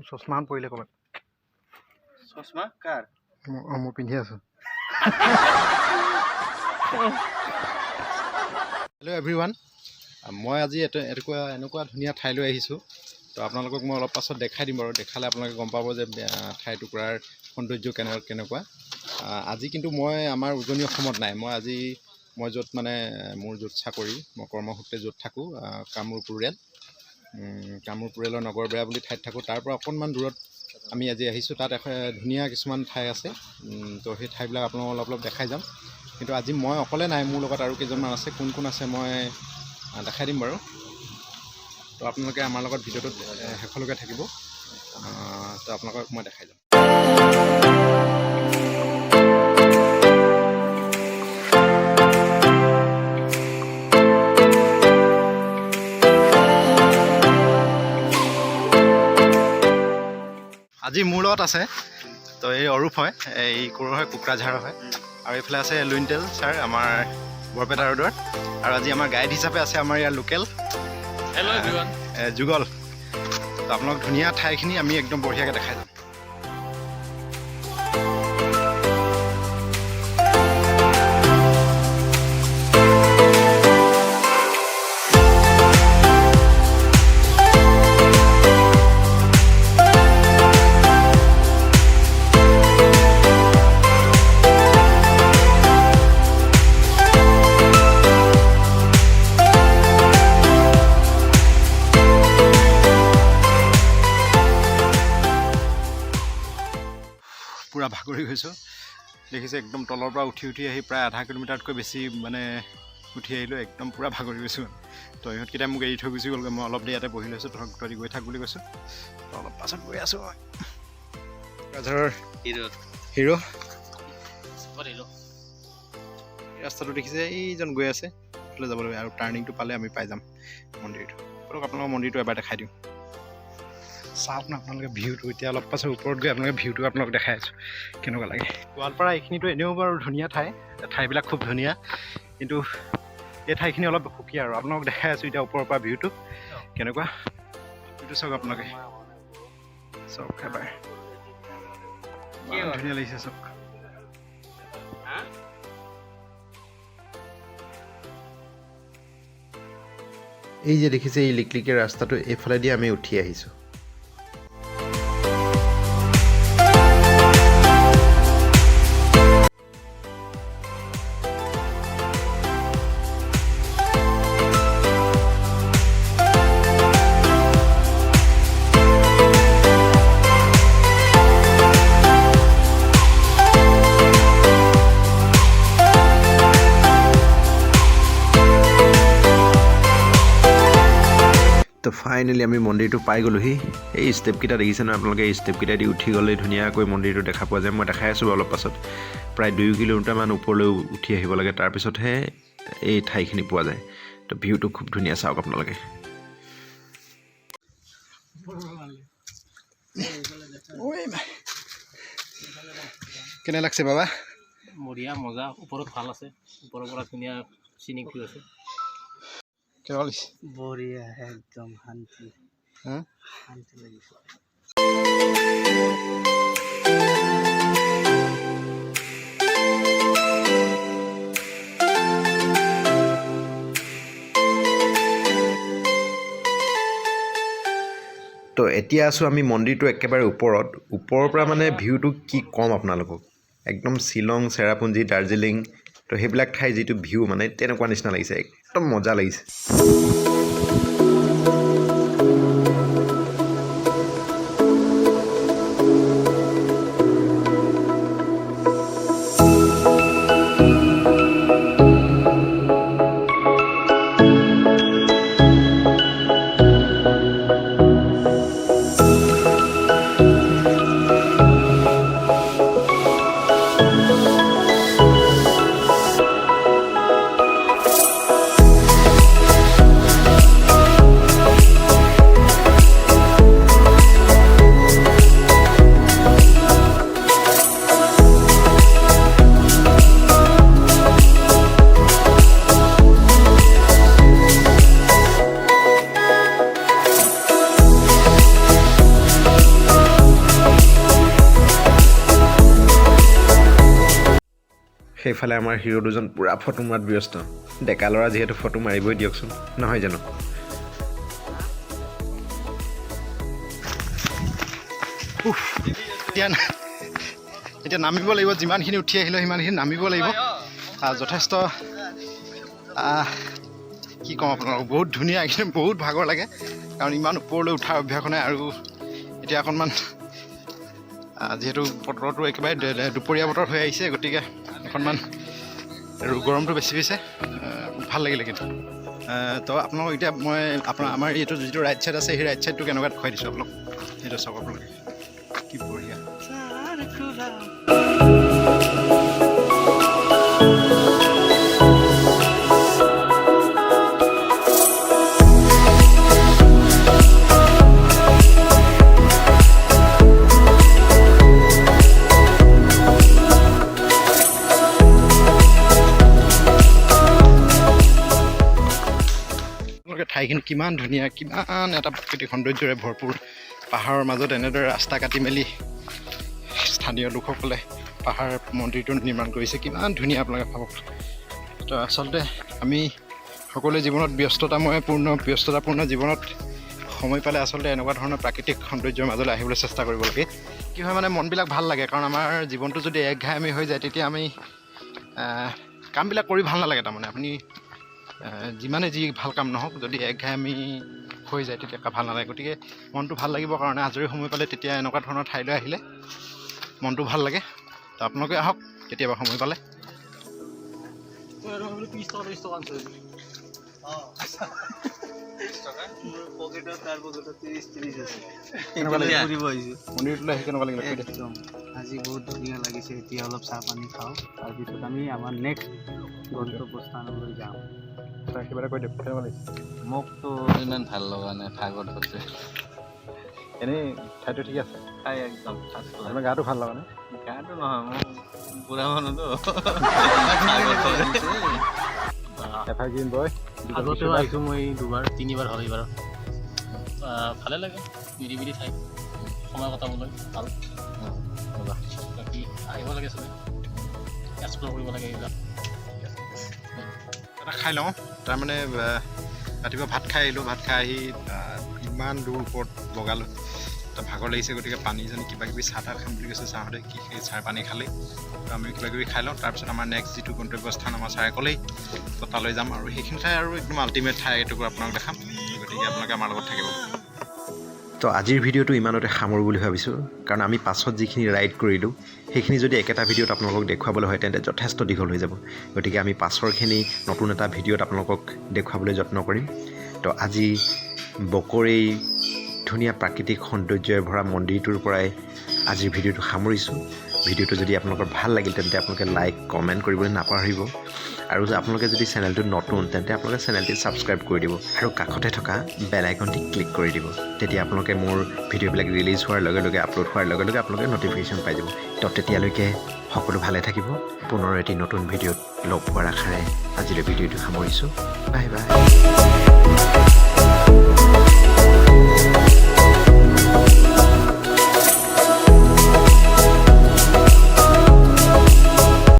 চশমান পৰিলে ক'ৰবাত চশমা কাৰ মই পিন্ধি আছোঁ হেল্ল' এভৰিৱান মই আজি এনেকুৱা ধুনীয়া ঠাইলৈ আহিছোঁ তো আপোনালোকক মই অলপ পাছত দেখাই দিম বাৰু দেখালে আপোনালোকে গম পাব যে ঠাই টুকুৰাৰ সৌন্দৰ্য কেনেকুৱা আজি কিন্তু মই আমাৰ উজনি অসমত নাই মই য'ত মানে মোৰ য'ত চাকৰি মই কৰ্মসূত্ৰে য'ত থাকোঁ কামৰূপ ৰুৰেলৰ নগৰবেৰা বুলি ঠাইত থাকোঁ তাৰ পৰা অকণমান দূৰত আমি আজি আহিছোঁ তাত ধুনীয়া কিছুমান ঠাই আছে তো সেই ঠাইবিলাক আপোনালোকক অলপ দেখাই যাম কিন্তু আজি মই অকলে নাই মোৰ লগত আৰু কেইজনমান আছে কোন আছে মই দেখাই দিম বাৰু তো আপোনালোকে আমাৰ লগত ভিডিঅ'টোত শেষলৈকে থাকিব তো আপোনালোকক মই দেখাই যাম আজি মোৰ লগত আছে তো এই অৰূপ হয় এই ক'ৰ হয় কোকৰাঝাৰৰ হয় আৰু এইফালে আছে লুইণ্টেল ছাৰ আমাৰ বৰপেটা ৰোডৰ আৰু আজি আমাৰ গাইড হিচাপে আছে আমাৰ ইয়াৰ লোকেল হেল্ল' এভৰিৱান যুগল তো আপোনালোক ধুনীয়া ঠাইখিনি আমি একদম বঢ়িয়াকৈ দেখাই যাম পুৰা ভাগৰি গৈছোঁ দেখিছে একদম তলৰ পৰা উঠি আহি প্ৰায় আধা কিলোমিটাৰতকৈ বেছি মানে উঠি আহিলোঁ একদম পুৰা ভাগৰি গৈছোঁ তো ইহঁতকেইটাই মোক এৰি থৈ গুচি গ'লগৈ মই অলপ দেৰি ইয়াতে বহি লৈছোঁ তহঁতি গৈ থাক বুলি কৈছোঁ তো অলপ পাছত গৈ আছোঁ মই কোকৰাঝাৰৰ হিৰো ৰাস্তাটো দেখিছে এইজন গৈ আছে এইফালে যাব লাগিব আৰু টাৰ্ণিংটো পালে আমি পাই যাম মন্দিৰটো আপোনালোকৰ মন্দিৰটো এবাৰ দেখাই দিওঁ চাওক না আপোনালোকে ভিউটো এতিয়া অলপ পাছত ওপৰত গৈ আপোনালোকে ভিউটো আপোনালোক দেখাই আছোঁ কেনেকুৱা লাগে গোৱালপাৰা এইখিনিতো এনেও বাৰু ধুনীয়া ঠাইবিলাক খুব ধুনীয়া কিন্তু এই ঠাইখিনি অলপ সুকীয়া আৰু আপোনালোক দেখাই আছোঁ এতিয়া ওপৰৰ পৰা ভিউটো কেনেকুৱা ভিউটো চাওক আপোনালোকে চাওক এবাৰ ধুনীয়া লাগিছে চাওক এই যে দেখিছে এই লিকলিকে ৰাস্তাটো এইফালেদি আমি উঠি আহিছোঁ তো ফাইনেলি আমি মন্দিৰটো পাই গ'লোহি এই ষ্টেপকেইটা দেখিছে নহয় আপোনালোকে এই ষ্টেপকেইটা দি উঠি গ'লে ধুনীয়াকৈ মন্দিৰটো দেখা পোৱা যায় মই দেখাই আছোঁ অলপ পাছত প্ৰায় 2 কিলোমিটাৰমান ওপৰলৈ উঠি আহিব লাগে তাৰপিছতহে এই ঠাইখিনি পোৱা যায় তো ভিউটো খুব ধুনীয়া চাওক আপোনালোকে কেনে লাগছে বাবা বঢ়িয়া মজা ওপৰত ভাল আছে ওপৰৰ পৰা ধুনীয়া চিনিক ভিউ আছে বঢ়িয়া একদম শান্তি লাগিছে তো এতিয়া আছোঁ আমি মন্দিৰটো একেবাৰে ওপৰৰ পৰা মানে ভিউটো কি ক'ম আপোনালোকক একদম শ্বিলং চেৰাপুঞ্জী দাৰ্জিলিং তো সেইবিলাক ঠাই যিটো ভিউ মানে তেনেকুৱা নিচিনা লাগিছে একদম মজা লাগিছে সেইফালে আমাৰ হিৰো দুজন পূৰা ফটো মৰাত ব্যস্ত ডেকা ল'ৰা যিহেতু ফটো মাৰিবই দিয়কচোন নহয় জানো এতিয়া নামিব লাগিব যিমানখিনি উঠি আহিলোঁ সিমানখিনি নামিব লাগিব যথেষ্ট কি ক'ম আপোনালোকক বহুত ধুনীয়া কিন্তু বহুত ভাগৰ লাগে কাৰণ ইমান ওপৰলৈ উঠাৰ অভ্যাস নাই আৰু এতিয়া অকণমান যিহেতু বতৰটো একেবাৰে দুপৰীয়া বতৰ হৈ আহিছে গতিকে অকণমান আৰু গৰমটো বেছি হৈছে ভাল লাগিলে কিন্তু তো আপোনালোকক এতিয়া মই আমাৰ এইটো যিটো ৰাইট ছাইড আছে সেই ৰাইট ছাইডটো কেনেকুৱা দেখুৱাই দিছোঁ আপোনালোক সেইটো চাওক আপোনালোকে কি বঢ়িয়া ঠাইখিনি কিমান ধুনীয়া কিমান এটা প্ৰাকৃতিক সৌন্দৰ্যৰে ভৰপূৰ পাহাৰৰ মাজত এনেদৰে ৰাস্তা কাটি মেলি স্থানীয় লোকসকলে পাহাৰ মন্দিৰটো নিৰ্মাণ কৰিছে কিমান ধুনীয়া আপোনালোকে ভাবক তো আচলতে আমি সকলোৱে জীৱনত ব্যস্ততাপূৰ্ণ জীৱনত সময় পালে আচলতে এনেকুৱা ধৰণৰ প্ৰাকৃতিক সৌন্দৰ্যৰ মাজলৈ আহিবলৈ চেষ্টা কৰিব লাগে কি হয় মানে মনবিলাক ভাল লাগে কাৰণ আমাৰ জীৱনটো যদি একঘামি হৈ যায় তেতিয়া আমি কামবিলাক কৰি ভাল নালাগে তাৰমানে আপুনি যিমানে যি ভাল কাম নহওক যদি একঘামি হৈ যায় তেতিয়া ভাল নালাগে গতিকে মনটো ভাল লাগিবৰ কাৰণে আজৰি সময় পালে তেতিয়া এনেকুৱা ধৰণৰ ঠাইলৈ আহিলে মনটো ভাল লাগে তো আপোনালোকে আহক কেতিয়াবা সময় পালে মন্দিৰটোলৈ আহি কেনেকুৱা লাগিলে আজি বহুত ধুনীয়া লাগিছে এতিয়া অলপ চাহ পানী খাওঁ তাৰপিছত আমি আমাৰ নেক্সট গন্তব্যস্থানলৈ যাম কিবা এটা কৈ দিয়ক কেনেকুৱা লাগিছে মোকতো ইমান ভাল লগা নাই ভাগৰ ধৰিছে এনেই ঠাইটো ঠিক আছে ঠাই একদম আপোনাৰ গাটো ভাল লগা নাই গাটো নহয় মোৰ বুঢ়া মানুহতো এভাৰগ্ৰীণ বয় আগতেও আহিছোঁ মই তিনিবাৰ হ'ল এইবাৰ ভালে লাগে নিৰিবিলি ঠাই সময় কটাবলৈ ভাল বাকী আহিব লাগে চবে এক্সপ্ল'ৰ কৰিব লাগে এইবিলাক এটা খাই লওঁ তাৰমানে ৰাতিপুৱা ভাত খাই আহিলোঁ ভাত খাই আহি ইমান দূৰ ওপৰত বগালোঁ তো ভাগৰ লাগিছে গতিকে পানী যেন কিবা কিবি চাহ তাহ খাম বুলি কৈছে চাহতে কি সেই চাহ পানী খালেই তো আমি কিবা কিবি খাই লওঁ তাৰপিছত আমাৰ নেক্সট যিটো গন্তব্যস্থান আমাৰ ছাৰে ক'লেই তো তালৈ যাম আৰু সেইখিনি ঠাই আৰু একদম আল্টিমেট ঠাই এটুকুৰ আপোনাক দেখাম গতিকে আপোনালোকে আমাৰ লগত থাকিব তো আজিৰ ভিডিঅ'টো ইমানতে সামৰোঁ বুলি ভাবিছোঁ কাৰণ আমি পাছত যিখিনি ৰাইড কৰিলোঁ সেইখিনি যদি একেটা ভিডিঅ'ত আপোনালোকক দেখুৱাবলৈ হয় তেন্তে যথেষ্ট দীঘল হৈ যাব গতিকে আমি পাছৰখিনি নতুন এটা ভিডিঅ'ত আপোনালোকক দেখুৱাবলৈ যত্ন কৰিম তো আজি বকৰ এই ধুনীয়া প্ৰাকৃতিক সৌন্দৰ্যৰে ভৰা মন্দিৰটোৰ পৰাই আজিৰ ভিডিঅ'টো সামৰিছোঁ ভিডিঅ'টো যদি আপোনালোকৰ ভাল লাগিল তেন্তে আপোনালোকে লাইক কমেণ্ট কৰিবলৈ নাপাহৰিব আৰু আপোনালোকে যদি চেনেলটো নতুন তেন্তে আপোনালোকে চেনেলটি ছাবস্ক্ৰাইব কৰি দিব আৰু কাষতে থকা বেল আইকনটি ক্লিক কৰি দিব তেতিয়া আপোনালোকে মোৰ ভিডিঅ'বিলাক ৰিলিজ হোৱাৰ লগে লগে আপলোড হোৱাৰ লগে লগে আপোনালোকে ন'টিফিকেশ্যন পাই যাব তো তেতিয়ালৈকে সকলো ভালে থাকিব পুনৰ এটি নতুন ভিডিঅ'ত লগ পোৱাৰ আশাৰে আজিলৈ ভিডিঅ'টো সামৰিছোঁ বাই বাই